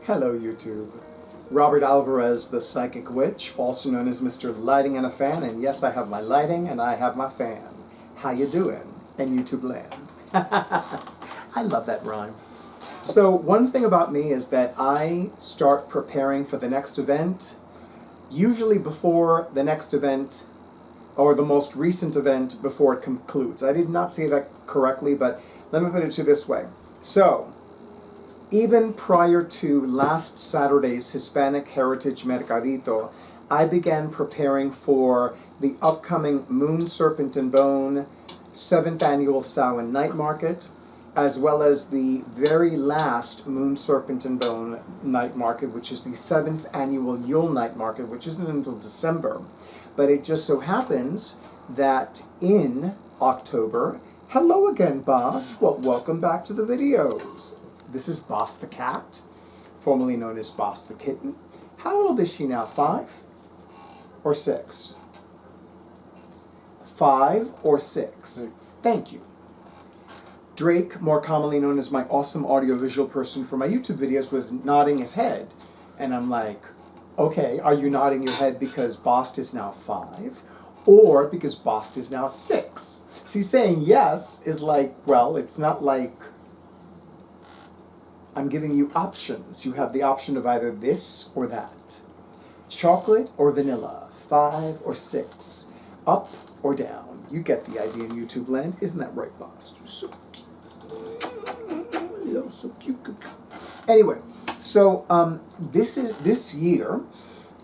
Hello YouTube. Robert Alvarez, the Psychic Witch, also known as Mr. Lighting and a Fan, and yes, I have my lighting and I have my fan. How you doing in YouTube land? I love that rhyme. So one thing about me is that I start preparing for the next event, usually before the next event, or the most recent event before it concludes. I did not say that correctly, but let me put it to you this way. So, even prior to last Saturday's Hispanic Heritage Mercadito, I began preparing for the upcoming Moon, Serpent, and Bone 7th Annual Samhain Night Market, as well as the very last Moon, Serpent, and Bone Night Market, which is the 7th Annual Yule Night Market, which isn't until December. But it just so happens that in October, hello again, Boss. Well, welcome back to the videos. This is Boss the Cat, formerly known as Boss the Kitten. How old is she now? 5 or 6? 5 or 6? 6. Thank you. Drake, more commonly known as my awesome audiovisual person for my YouTube videos, was nodding his head. And I'm like, okay, are you nodding your head because Boss is now 5? Or because Boss is now 6? See, saying yes is like, well, it's not like I'm giving you options. You have the option of either this or that. Chocolate or vanilla, 5 or 6, up or down. You get the idea in YouTube land. Isn't that right, Boss? You're so cute. So cute. Anyway, so this year,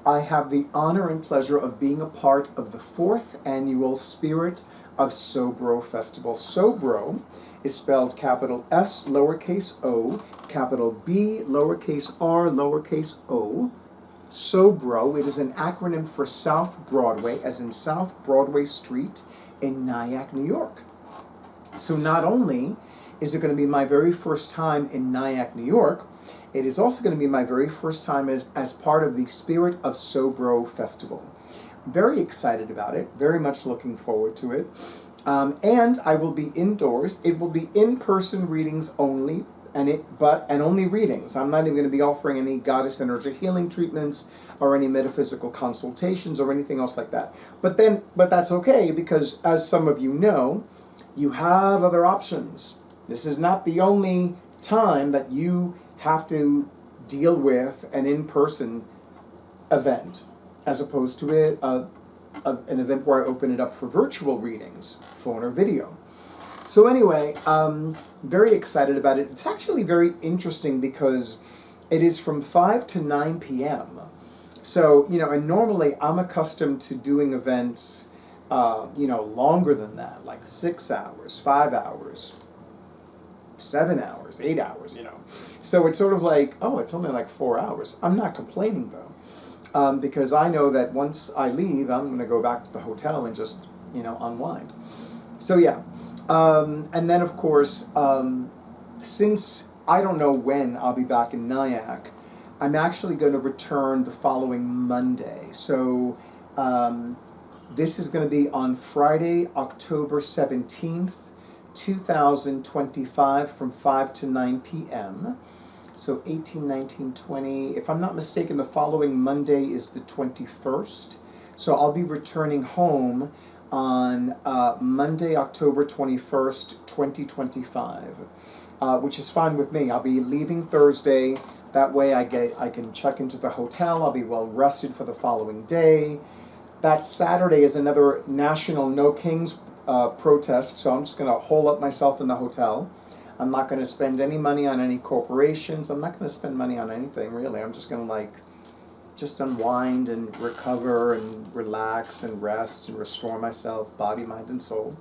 I have the honor and pleasure of being a part of the 4th Annual Spirit of SoBro Festival. SoBro is spelled capital S, lowercase o, capital B, lowercase r, lowercase o. SoBro, it is an acronym for South Broadway, as in South Broadway Street in Nyack, New York. So not only is it going to be my very first time in Nyack, New York, it is also going to be my very first time as part of the Spirit of SoBro Festival. Very excited about it, very much looking forward to it. And I will be indoors. It will be in-person readings only, and only readings. I'm not even going to be offering any goddess energy healing treatments or any metaphysical consultations or anything else like that. But that's okay, because as some of you know, you have other options. This is not the only time that you have to deal with an in-person event, as opposed to an event where I open it up for virtual readings, phone or video. So anyway, very excited about it. It's actually very interesting because it is from 5 to 9 p.m. So, and normally I'm accustomed to doing events, longer than that, like 6 hours, 5 hours, 7 hours, 8 hours, So it's sort of like, oh, it's only like 4 hours. I'm not complaining though. Because I know that once I leave, I'm going to go back to the hotel and just, unwind. So yeah. And then, of course, since I don't know when I'll be back in Nyack, I'm actually going to return the following Monday. So this is going to be on Friday, October 17th, 2025 from 5 to 9 p.m., So 18, 19, 20. If I'm not mistaken, the following Monday is the 21st. So I'll be returning home on Monday, October 21st, 2025, which is fine with me. I'll be leaving Thursday. That way I can check into the hotel. I'll be well rested for the following day. That Saturday is another National No Kings protest, so I'm just going to hole up myself in the hotel. I'm not going to spend any money on any corporations. I'm not going to spend money on anything, really. I'm just going to, just unwind and recover and relax and rest and restore myself, body, mind, and soul.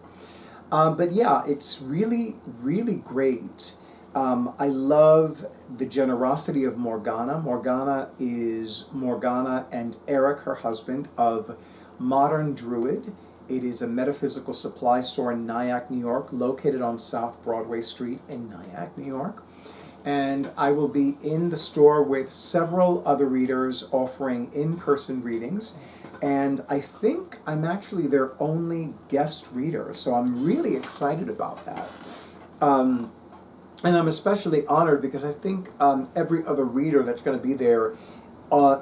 But yeah, it's really, really great. I love the generosity of Morgana. Morgana is Morgana and Eric, her husband, of Modern Druid. It is a metaphysical supply store in Nyack, New York, located on South Broadway Street in Nyack, New York. And I will be in the store with several other readers offering in-person readings. And I think I'm actually their only guest reader, so I'm really excited about that. And I'm especially honored because I think every other reader that's going to be there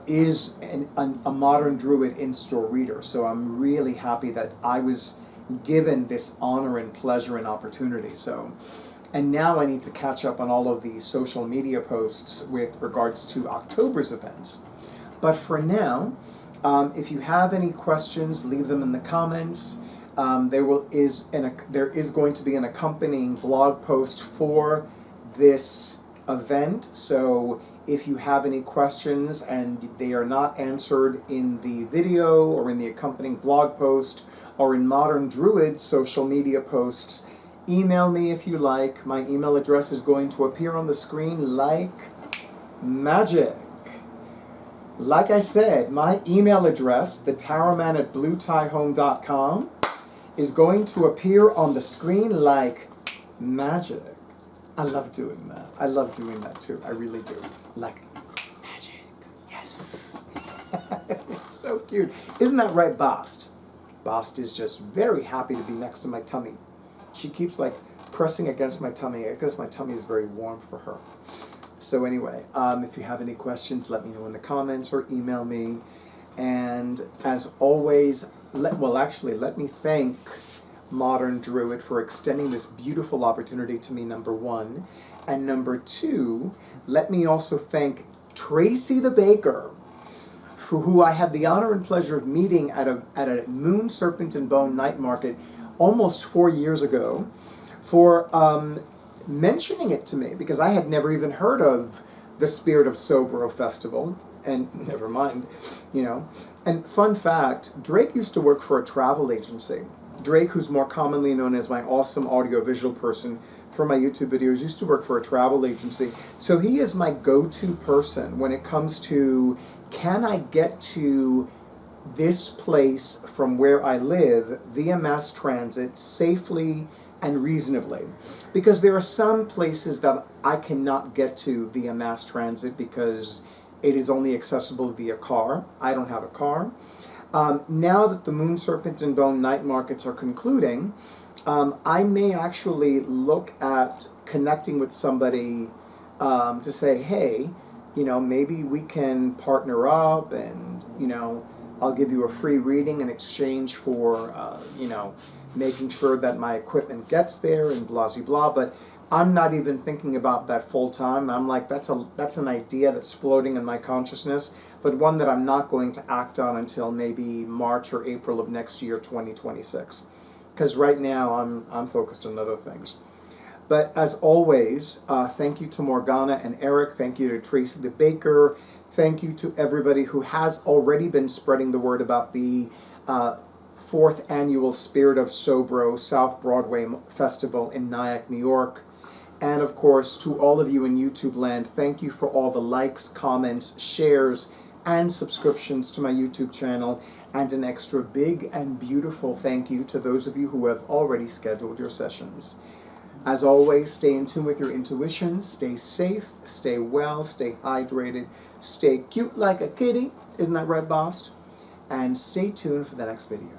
is a Modern Druid in-store reader. So I'm really happy that I was given this honor and pleasure and opportunity. So, and now I need to catch up on all of the social media posts with regards to October's events. But for now, if you have any questions, leave them in the comments. There is going to be an accompanying blog post for this event. So if you have any questions and they are not answered in the video or in the accompanying blog post or in Modern Druid social media posts, email me if you like. My email address is going to appear on the screen like magic. Like I said, my email address, thetarotman@bluetiehome.com, is going to appear on the screen like magic. I love doing that. I love doing that too. I really do. Like magic. Yes. It's so cute. Isn't that right, Bast? Bast is just very happy to be next to my tummy. She keeps like pressing against my tummy because my tummy is very warm for her. So anyway, if you have any questions, let me know in the comments or email me. And as always, let me thank Modern Druid for extending this beautiful opportunity to me, number one. And number two, let me also thank Tracy the Baker, for who I had the honor and pleasure of meeting at a Moon, Serpent, and Bone night market almost 4 years ago, for mentioning it to me, because I had never even heard of the Spirit of SoBro festival, and never mind, you know. And fun fact, Drake used to work for a travel agency. Drake, who's more commonly known as my awesome audiovisual person for my YouTube videos, used to work for a travel agency. So he is my go-to person when it comes to, can I get to this place from where I live via mass transit safely and reasonably? Because there are some places that I cannot get to via mass transit because it is only accessible via car. I don't have a car. Now that the Moon, Serpent, and Bone night markets are concluding, I may actually look at connecting with somebody to say, hey, you know, maybe we can partner up and, you know, I'll give you a free reading in exchange for, you know, making sure that my equipment gets there and blah, blah, blah. But I'm not even thinking about that full time. I'm like, that's an idea that's floating in my consciousness, but one that I'm not going to act on until maybe March or April of next year, 2026. Because right now I'm focused on other things. But as always, thank you to Morgana and Eric. Thank you to Tracy the Baker. Thank you to everybody who has already been spreading the word about the 4th Annual Spirit of SoBro South Broadway Festival in Nyack, New York. And of course, to all of you in YouTube land, thank you for all the likes, comments, shares, and subscriptions to my YouTube channel. And an extra big and beautiful thank you to those of you who have already scheduled your sessions. As always, stay in tune with your intuition, stay safe, stay well, stay hydrated, stay cute like a kitty, isn't that right, boss? And stay tuned for the next video.